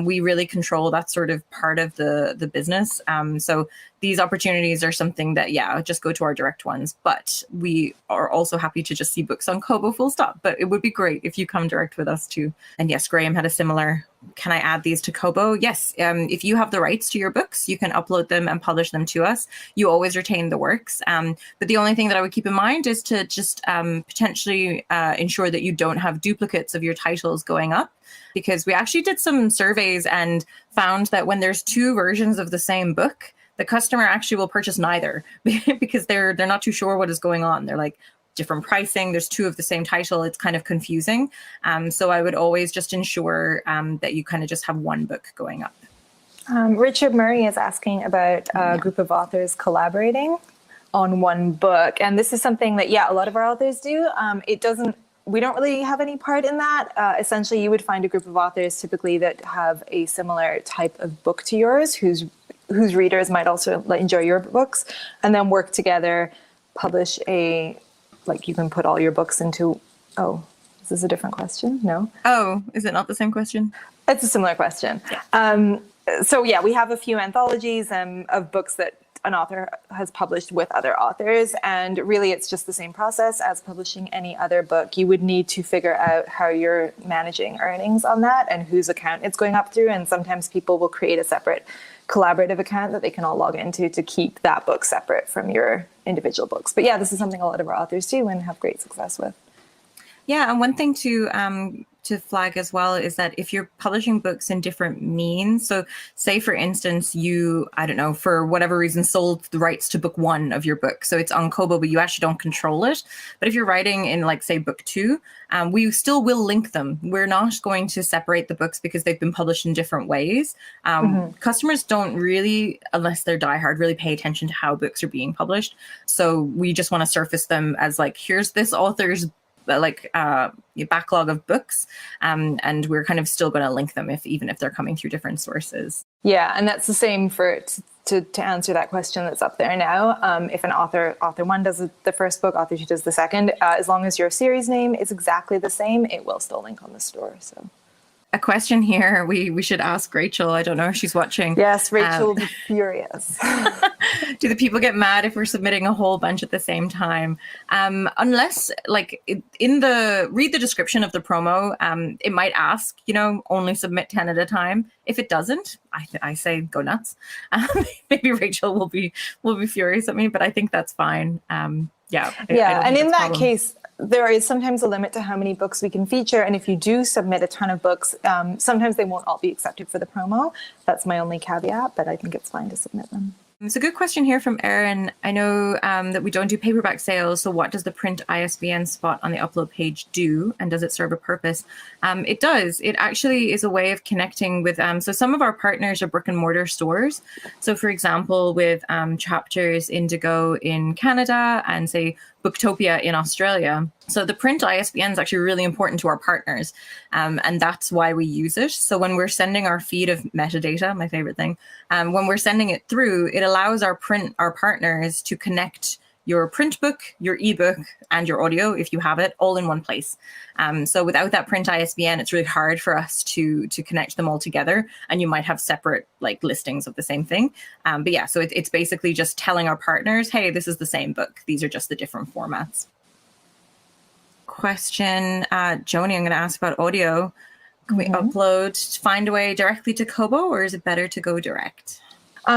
We really control that sort of part of the business. So these opportunities are something that, just go to our direct ones. But we are also happy to just see books on Kobo full stop. But it would be great if you come direct with us too. And yes, Graham had a similar, can I add these to Kobo? Yes. If you have the rights to your books, you can upload them and publish them to us. You always retain the works. But the only thing that I would keep in mind is to just potentially ensure that you don't have duplicates of your titles going up. Because we actually did some surveys and found that when there's two versions of the same book, the customer actually will purchase neither because they're not too sure what is going on. They're like, different pricing, there's two of the same title, it's kind of confusing. So I would always just ensure that you kind of just have one book going up. Richard Murray is asking about a group of authors collaborating on one book. And this is something that, a lot of our authors do. We don't really have any part in that. Essentially, you would find a group of authors typically that have a similar type of book to yours, whose readers might also enjoy your books, and then work together, publish you can put all your books into, is this a different question? No? Oh, is it not the same question? It's a similar question. Yeah. So we have a few anthologies of books that an author has published with other authors. And really, it's just the same process as publishing any other book. You would need to figure out how you're managing earnings on that and whose account it's going up through. And sometimes people will create a separate collaborative account that they can all log into to keep that book separate from your individual books. But this is something a lot of our authors do and have great success with. Yeah, and one thing to flag as well is that if you're publishing books in different means, so say for instance you, I don't know, for whatever reason sold the rights to book one of your book, so it's on Kobo but you actually don't control it. But if you're writing in say book two, we still will link them. We're not going to separate the books because they've been published in different ways. Customers don't really, unless they're diehard, really pay attention to how books are being published. So we just want to surface them as here's this author's backlog of books, and we're kind of still going to link them even if they're coming through different sources. Yeah, and that's the same for to answer that question that's up there now, if an author one does the first book, author two does the second, as long as your series name is exactly the same, it will still link on the store. So. A question here we should ask Rachel. I don't know if she's watching. Yes, Rachel will be furious. Do the people get mad if we're submitting a whole bunch at the same time? Unless, like, read the description of the promo, it might ask, only submit 10 at a time. If it doesn't, I say go nuts. Maybe Rachel will be furious at me, but I think that's fine. Yeah. And in that case, there is sometimes a limit to how many books we can feature. And if you do submit a ton of books, sometimes they won't all be accepted for the promo. That's my only caveat, but I think it's fine to submit them. It's a good question here from Erin. I know that we don't do paperback sales. So what does the print ISBN spot on the upload page do? And does it serve a purpose? It does. It actually is a way of connecting with, so some of our partners are brick and mortar stores. So for example, with Chapters Indigo in Canada and say Booktopia in Australia. So the print ISBN is actually really important to our partners. And that's why we use it. So when we're sending our feed of metadata, my favorite thing, when we're sending it through, it allows our partners to connect your print book, your ebook, and your audio, if you have it, all in one place. So without that print ISBN, it's really hard for us to connect them all together. And you might have separate listings of the same thing. But yeah, so it's basically just telling our partners, hey, this is the same book. These are just the different formats. Question, Joni, I'm going to ask about audio. Can we upload Findaway directly to Kobo, or is it better to go direct?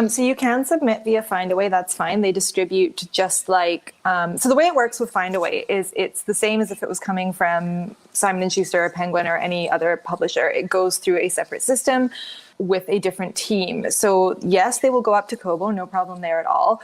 So you can submit via Findaway. That's fine. They distribute just like, so the way it works with Findaway is it's the same as if it was coming from Simon & Schuster or Penguin or any other publisher. It goes through a separate system with a different team. So yes, they will go up to Kobo, no problem there at all.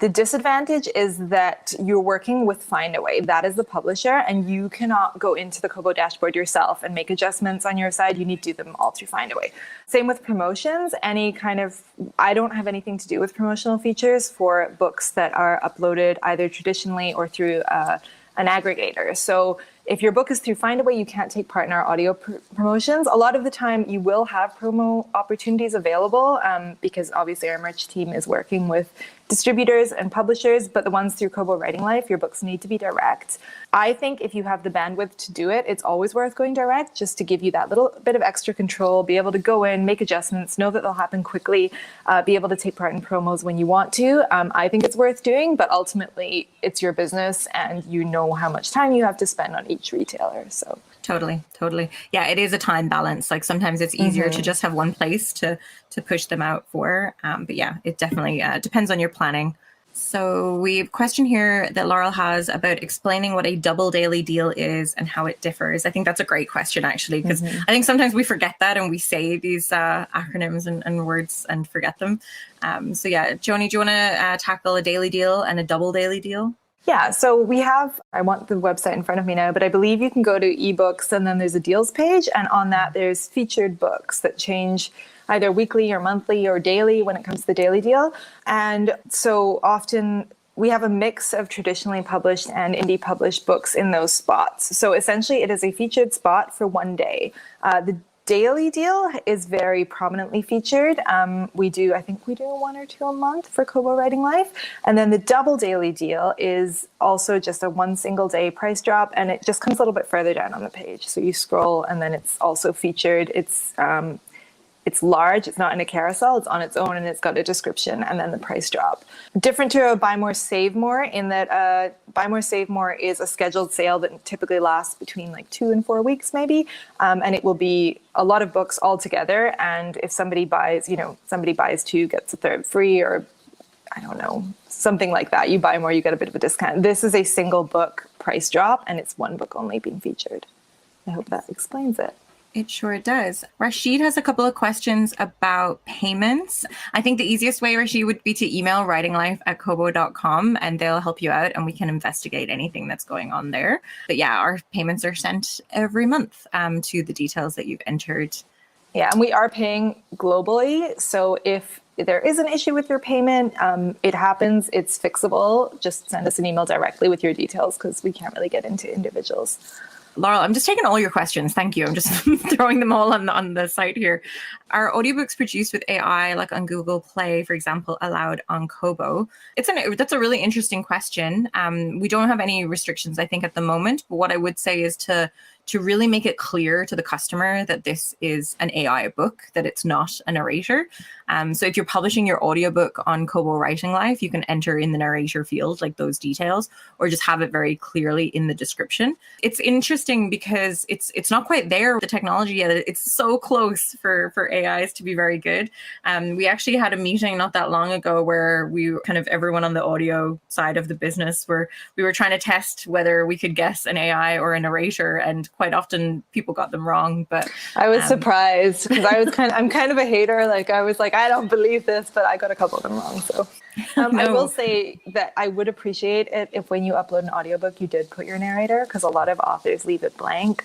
The disadvantage is that you're working with Findaway. That is the publisher, and you cannot go into the Kobo dashboard yourself and make adjustments on your side. You need to do them all through Findaway. Same with promotions. I don't have anything to do with promotional features for books that are uploaded either traditionally or through an aggregator. So if your book is through Findaway, you can't take part in our audio promotions. A lot of the time, you will have promo opportunities available because obviously our merch team is working with distributors and publishers, but the ones through Kobo Writing Life, your books need to be direct. I think if you have the bandwidth to do it, it's always worth going direct just to give you that little bit of extra control, be able to go in, make adjustments, know that they'll happen quickly, be able to take part in promos when you want to. I think it's worth doing, but ultimately it's your business and you know how much time you have to spend on each retailer. So Totally. Yeah, it is a time balance. Sometimes it's easier to just have one place to push them out for. But yeah, it definitely depends on your planning. So we have a question here that Laurel has about explaining what a double daily deal is and how it differs. I think that's a great question, actually, because I think sometimes we forget that and we say these acronyms and words and forget them. So yeah, Joni, do you want to tackle a daily deal and a double daily deal? Yeah, so I want the website in front of me now, but I believe you can go to ebooks and then there's a deals page. And on that, there's featured books that change either weekly or monthly or daily when it comes to the daily deal. And so often we have a mix of traditionally published and indie published books in those spots. So essentially it is a featured spot for one day. The daily deal is very prominently featured. We do one or two a month for Kobo Writing Life. And then the double daily deal is also just a one single day price drop. And it just comes a little bit further down on the page. So you scroll and then it's also featured. It's large, it's not in a carousel, it's on its own and it's got a description and then the price drop. Different to a Buy More, Save More in that Buy More, Save More is a scheduled sale that typically lasts between 2 and 4 weeks maybe. And it will be a lot of books all together. And if somebody buys, somebody buys 2, gets a third free, or I don't know, something like that. You buy more, you get a bit of a discount. This is a single book price drop and it's one book only being featured. I hope that explains it. It sure does. Rashid has a couple of questions about payments. I think the easiest way, Rashid, would be to email writinglife@kobo.com and they'll help you out and we can investigate anything that's going on there. But yeah, our payments are sent every month to the details that you've entered. Yeah, and we are paying globally. So if there is an issue with your payment, it happens, it's fixable. Just send us an email directly with your details because we can't really get into individuals. Laurel, I'm just taking all your questions. Thank you. I'm just throwing them all on the site here. Are audiobooks produced with AI, like on Google Play, for example, allowed on Kobo? That's a really interesting question. We don't have any restrictions, I think, at the moment. But what I would say is to really make it clear to the customer that this is an AI book, that it's not a narrator. So if you're publishing your audiobook on Kobo Writing Life, you can enter in the narrator field, like those details, or just have it very clearly in the description. It's interesting because it's not quite there, the technology yet. It's so close for AIs to be very good. We actually had a meeting not that long ago where we kind of everyone on the audio side of the business where we were trying to test whether we could guess an AI or a narrator, and quite often people got them wrong. But I was surprised because I'm kind of a hater. Like I was like, I don't believe this, but I got a couple of them wrong. So No. I will say that I would appreciate it if when you upload an audiobook, you did put your narrator, because a lot of authors leave it blank.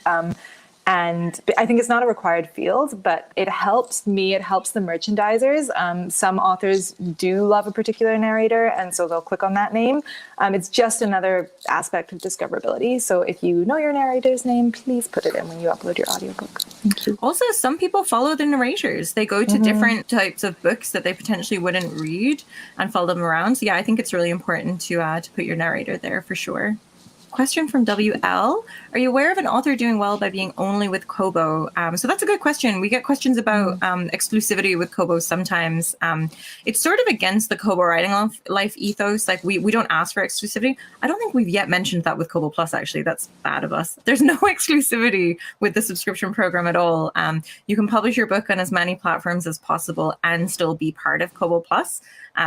And I think it's not a required field, but it helps me. It helps the merchandisers. Some authors do love a particular narrator, and so they'll click on that name. It's just another aspect of discoverability. So if you know your narrator's name, please put it in when you upload your audiobook. Thank you. Also, some people follow the narrators. They go to different types of books that they potentially wouldn't read and follow them around. So yeah, I think it's really important to put your narrator there for sure. Question from WL. Are you aware of an author doing well by being only with Kobo? So that's a good question. We get questions about exclusivity with Kobo sometimes. It's sort of against the Kobo Writing Life ethos. Like we don't ask for exclusivity. I don't think we've yet mentioned that with Kobo Plus, actually. That's bad of us. There's no exclusivity with the subscription program at all. You can publish your book on as many platforms as possible and still be part of Kobo Plus.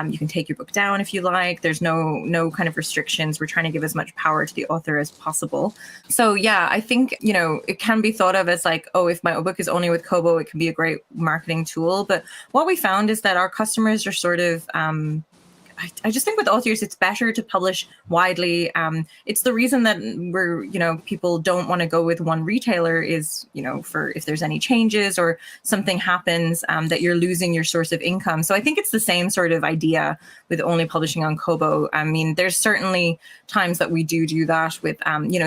You can take your book down if you like. There's no kind of restrictions. We're trying to give as much power to the author as possible. So yeah, I think, it can be thought of as like, oh, if my book is only with Kobo, it can be a great marketing tool. But what we found is that our customers are sort of, I just think with authors, it's better to publish widely. It's the reason that people don't want to go with one retailer is, for if there's any changes or something happens, that you're losing your source of income. So I think it's the same sort of idea with only publishing on Kobo. I mean, there's certainly times that we do that with,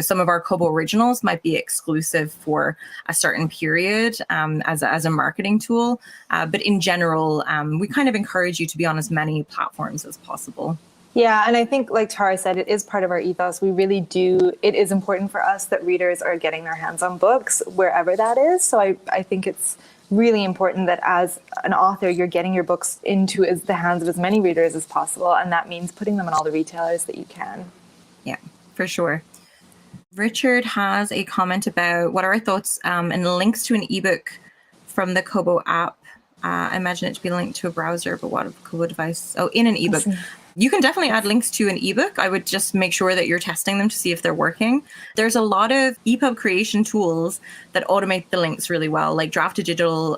some of our Kobo originals might be exclusive for a certain period as a marketing tool. But in general, we kind of encourage you to be on as many platforms as possible. Yeah, and I think, like Tara said, it is part of our ethos. We really do. It is important for us that readers are getting their hands on books wherever that is. So I think it's really important that as an author, you're getting your books into the hands of as many readers as possible. And that means putting them on all the retailers that you can. Yeah, for sure. Richard has a comment about what are our thoughts and links to an ebook from the Kobo app. I imagine it to be linked to a browser, but what a Kobo device? Oh, in an ebook. You can definitely add links to an ebook. I would just make sure that you're testing them to see if they're working. There's a lot of EPUB creation tools that automate the links really well, like Draft to Digital.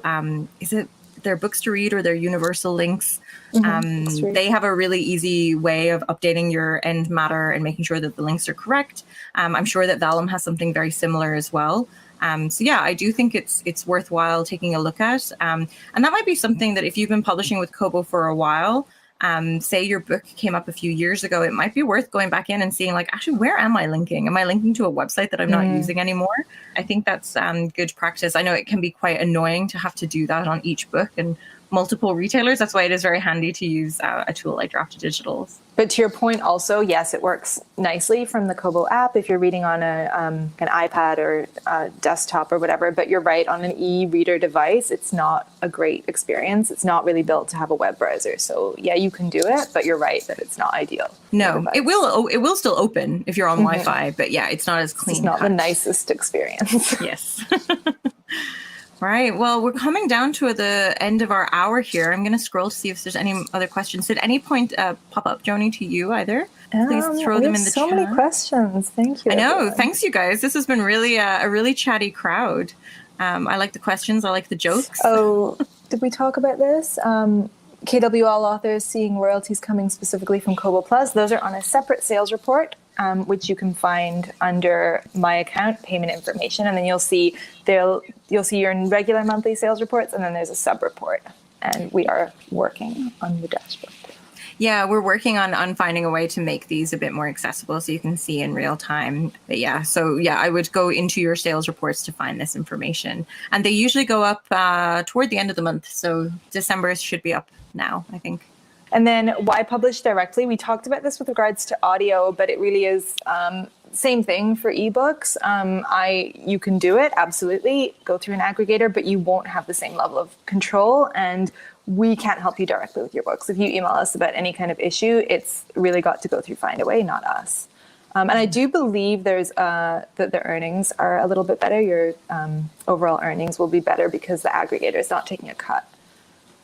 Is it their Books to Read or their Universal Links? They have a really easy way of updating your end matter and making sure that the links are correct. I'm sure that Vellum has something very similar as well. So yeah, I do think it's worthwhile taking a look at. And that might be something that if you've been publishing with Kobo for a while, say your book came up a few years ago, it might be worth going back in and seeing, like, actually, where am I linking? Am I linking to a website that I'm not using anymore? I think that's good practice. I know it can be quite annoying to have to do that on each book and multiple retailers. That's why it is very handy to use a tool like Draft to Digital. But to your point also, yes, it works nicely from the Kobo app if you're reading on an iPad or a desktop or whatever. But you're right, on an e-reader device, it's not a great experience. It's not really built to have a web browser. So yeah, you can do it, but you're right that it's not ideal. No, it will still open if you're on Wi-Fi, but yeah, it's not as clean. It's not the nicest experience. Yes. All right. Well, we're coming down to the end of our hour here. I'm going to scroll to see if there's any other questions. Did any point pop up, Joni, to you either? Please throw them in the chat. So many questions. Thank you. I know. Everyone. Thanks, you guys. This has been really a really chatty crowd. I like the questions. I like the jokes. Oh, did we talk about this? KWL authors seeing royalties coming specifically from Kobo Plus. Those are on a separate sales report, which you can find under My Account Payment Information, and then you'll see your regular monthly sales reports, and then there's a sub report, and we are working on the dashboard. Yeah, we're working on finding a way to make these a bit more accessible so you can see in real time. But yeah, I would go into your sales reports to find this information. And they usually go up toward the end of the month. So December should be up now, I think. And then why publish directly? We talked about this with regards to audio, but it really is same thing for ebooks. You can do it, absolutely, go through an aggregator, but you won't have the same level of control, and we can't help you directly with your books. If you email us about any kind of issue, it's really got to go through Findaway, not us. And I do believe that the earnings are a little bit better. Your overall earnings will be better because the aggregator is not taking a cut.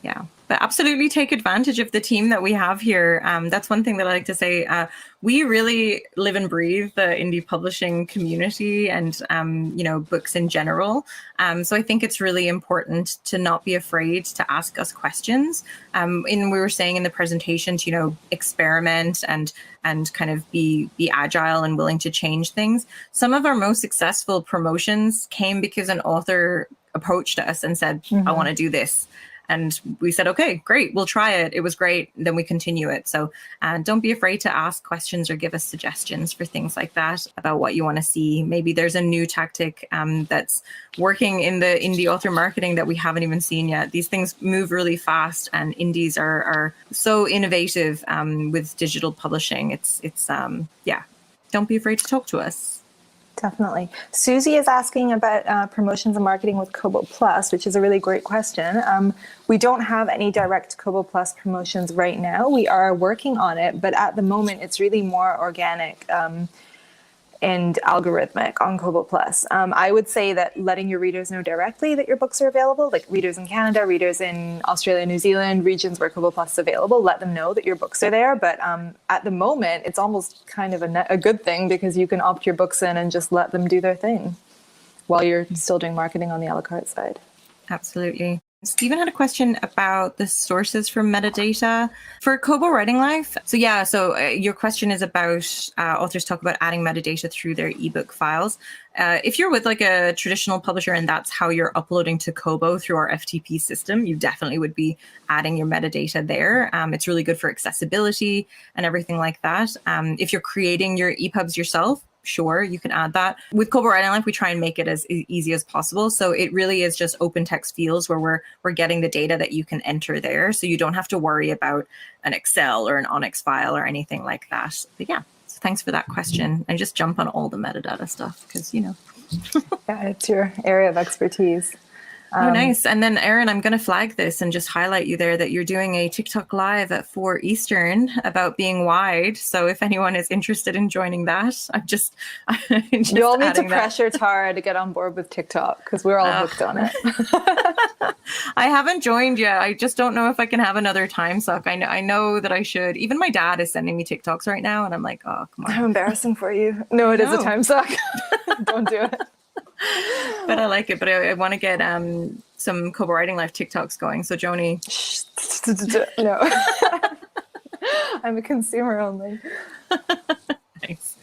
Yeah, but absolutely take advantage of the team that we have here. That's one thing that I like to say. We really live and breathe the indie publishing community and, books in general. So I think it's really important to not be afraid to ask us questions. We were saying in the presentation to, experiment and kind of be agile and willing to change things. Some of our most successful promotions came because an author approached us and said, I want to do this. And we said, okay, great, we'll try it. It was great. Then we continue it. So don't be afraid to ask questions or give us suggestions for things like that about what you want to see. Maybe there's a new tactic that's working in the indie author marketing that we haven't even seen yet. These things move really fast, and indies are so innovative with digital publishing. Don't be afraid to talk to us. Definitely. Susie is asking about promotions and marketing with Kobo Plus, which is a really great question. We don't have any direct Kobo Plus promotions right now. We are working on it, but at the moment, it's really more organic and algorithmic on Kobo Plus. I would say that letting your readers know directly that your books are available, like readers in Canada, readers in Australia, New Zealand, regions where Kobo Plus is available, let them know that your books are there. But at the moment, it's almost kind of a good thing because you can opt your books in and just let them do their thing while you're still doing marketing on the a la carte side. Absolutely. Stephen had a question about the sources for metadata for Kobo Writing Life. So your question is about authors talk about adding metadata through their ebook files. If you're with like a traditional publisher and that's how you're uploading to Kobo through our FTP system, you definitely would be adding your metadata there. It's really good for accessibility and everything like that. If you're creating your EPUBs yourself, sure, you can add that. With Kobo Writing Life, we try and make it as easy as possible. So it really is just open text fields where we're getting the data that you can enter there. So you don't have to worry about an Excel or an Onyx file or anything like that. But yeah, so thanks for that question. And just jump on all the metadata stuff because, Yeah, it's your area of expertise. Oh, nice. And then, Erin, I'm going to flag this and just highlight you there that you're doing a TikTok live at 4 Eastern about being wide. So if anyone is interested in joining that, I'm just you all need to pressure Tara to get on board with TikTok because we're all hooked on it. I haven't joined yet. I just don't know if I can have another time suck. I know that I should. Even my dad is sending me TikToks right now. And I'm like, oh, come on. I'm embarrassing for you. No, it is a time suck. Don't do it. But I like it. But I want to get some Kobo Writing Life TikToks going. So Joni. No. I'm a consumer only. Nice.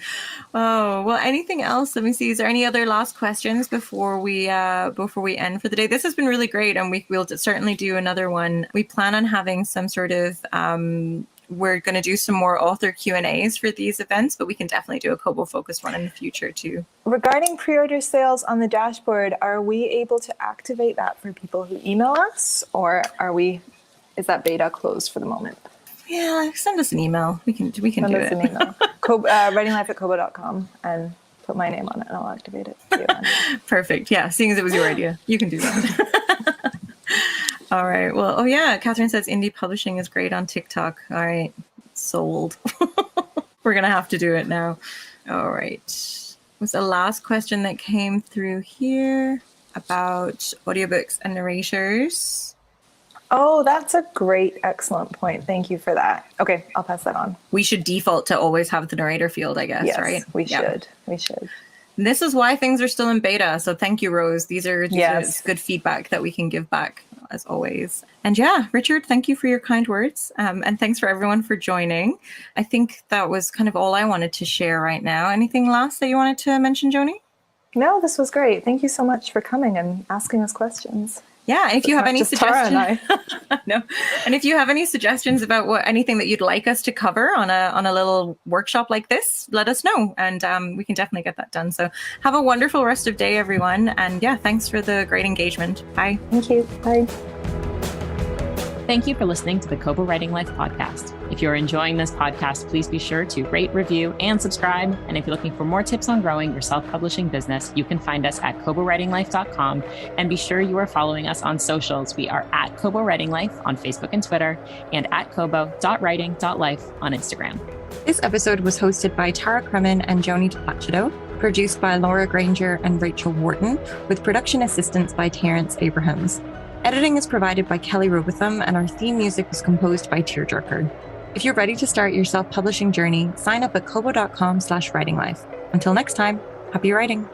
Oh, well, anything else? Let me see. Is there any other last questions before we end for the day? This has been really great, and we'll certainly do another one. We plan on having some sort of we're going to do some more author Q&As for these events, but we can definitely do a Kobo focused one in the future too. Regarding pre-order sales on the dashboard, are we able to activate that for people who email us, or is that beta closed for the moment? Yeah, send us an email. We can do it. Send us an email. writinglife@kobo.com and put my name on it and I'll activate it for you. Perfect. Yeah, seeing as it was your idea, you can do that. All right. Well, Catherine says indie publishing is great on TikTok. All right. Sold. We're going to have to do it now. All right. Was the last question that came through here about audiobooks and narrators. Oh, that's a excellent point. Thank you for that. Okay, I'll pass that on. We should default to always have the narrator field, I guess, yes, right? We should. We should. This is why things are still in beta. So thank you, Rose. These are good feedback that we can give back as always. And Richard, thank you for your kind words. And thanks for everyone for joining. I think that was kind of all I wanted to share right now. Anything last that you wanted to mention, Joni? No, this was great. Thank you so much for coming and asking us questions. Yeah, and if you have any Just Tara and suggestions, no, and if you have any suggestions about anything that you'd like us to cover on a little workshop like this, let us know, and we can definitely get that done. So have a wonderful rest of day, everyone, and yeah, thanks for the great engagement. Bye. Thank you. Bye. Thank you for listening to the Kobo Writing Life podcast. If you're enjoying this podcast, please be sure to rate, review, and subscribe. And if you're looking for more tips on growing your self-publishing business, you can find us at kobowritinglife.com. And be sure you are following us on socials. We are at Kobo Writing Life on Facebook and Twitter, and at kobo.writing.life on Instagram. This episode was hosted by Tara Kremen and Joni Placido, produced by Laura Granger and Rachel Wharton, with production assistance by Terrence Abrahams. Editing is provided by Kelly Robotham, and our theme music was composed by Tearjerker. If you're ready to start your self-publishing journey, sign up at kobo.com/writinglife. Until next time, happy writing.